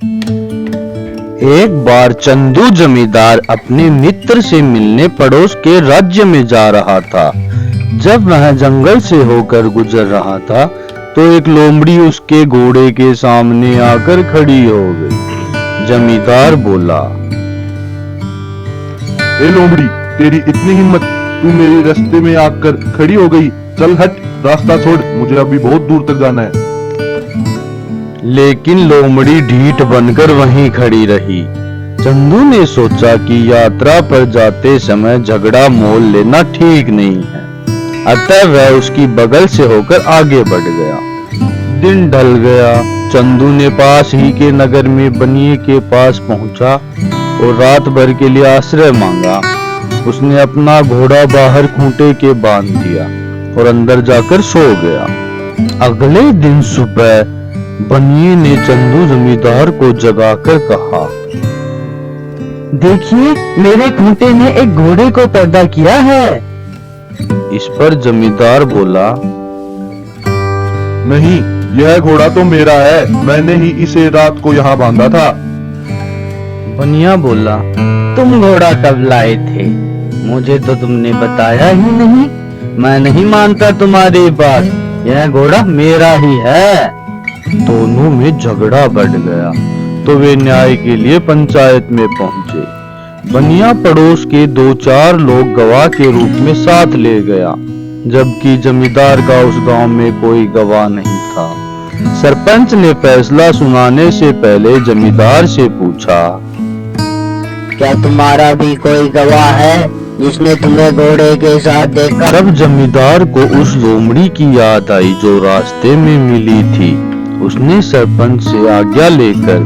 एक बार चंदू जमींदार अपने मित्र से मिलने पड़ोस के राज्य में जा रहा था। जब वह जंगल से होकर गुजर रहा था तो एक लोमड़ी उसके घोड़े के सामने आकर खड़ी हो गई। जमींदार बोला, ए लोमड़ी, तेरी इतनी हिम्मत, तू मेरे रास्ते में आकर खड़ी हो गई। चल हट, रास्ता छोड़, मुझे अभी बहुत दूर तक जाना है। लेकिन लोमड़ी ढीठ बनकर वहीं खड़ी रही। चंदू ने सोचा कि यात्रा पर जाते समय झगड़ा मोल लेना ठीक नहीं है, अतः वह उसकी बगल से होकर आगे बढ़ गया। दिन ढल गया। चंदू ने पास ही के नगर में बनिए के पास पहुंचा और रात भर के लिए आश्रय मांगा। उसने अपना घोड़ा बाहर खूंटे के बांध दिया और अंदर जाकर सो गया। अगले दिन सुबह बनिए ने चंदू जमींदार को जगाकर कहा, देखिए, मेरे खूंटे ने एक घोड़े को पैदा किया है। इस पर जमींदार बोला, नहीं, यह घोड़ा तो मेरा है, मैंने ही इसे रात को यहाँ बांधा था। बनिया बोला, तुम घोड़ा कब लाए थे? मुझे तो तुमने बताया ही नहीं। मैं नहीं मानता तुम्हारी बात, यह घोड़ा मेरा ही है। दोनों में झगड़ा बढ़ गया तो वे न्याय के लिए पंचायत में पहुंचे। बनिया पड़ोस के 2-4 लोग गवाह के रूप में साथ ले गया, जबकि जमींदार का उस गांव में कोई गवाह नहीं था। सरपंच ने फैसला सुनाने से पहले जमींदार से पूछा, क्या तुम्हारा भी कोई गवाह है जिसने तुम्हें घोड़े के साथ देखा? तब जमींदार को उस लोमड़ी की याद आई जो रास्ते में मिली थी। उसने सरपंच से आज्ञा लेकर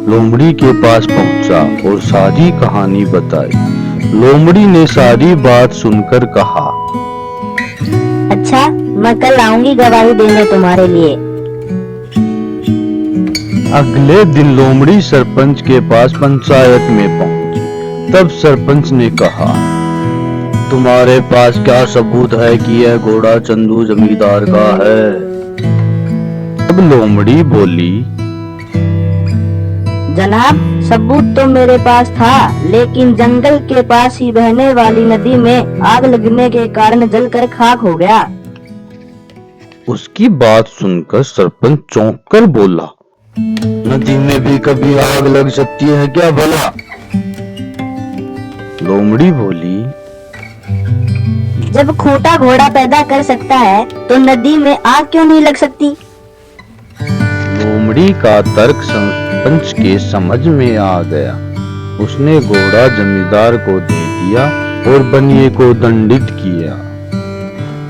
लोमड़ी के पास पहुंचा और सारी कहानी बताई। लोमड़ी ने सारी बात सुनकर कहा, अच्छा, मैं कल आऊंगी गवाही देने तुम्हारे लिए। अगले दिन लोमड़ी सरपंच के पास पंचायत में पहुंची। तब सरपंच ने कहा, तुम्हारे पास क्या सबूत है कि यह घोड़ा चंदू जमींदार का है? तब लोमड़ी बोली, जनाब, सबूत तो मेरे पास था, लेकिन जंगल के पास ही बहने वाली नदी में आग लगने के कारण जलकर खाक हो गया। उसकी बात सुनकर सरपंच चौंक कर बोला, नदी में भी कभी आग लग सकती है क्या भला? लोमड़ी बोली, जब खूंटा घोड़ा पैदा कर सकता है तो नदी में आग क्यों नहीं लग सकती? लोमड़ी का तर्क सरपंच के समझ में आ गया। उसने घोड़ा जमींदार को दे दिया और बनिए को दंडित किया।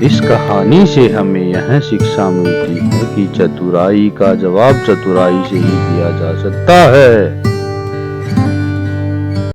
इस कहानी से हमें यह शिक्षा मिलती है कि चतुराई का जवाब चतुराई से ही दिया जा सकता है।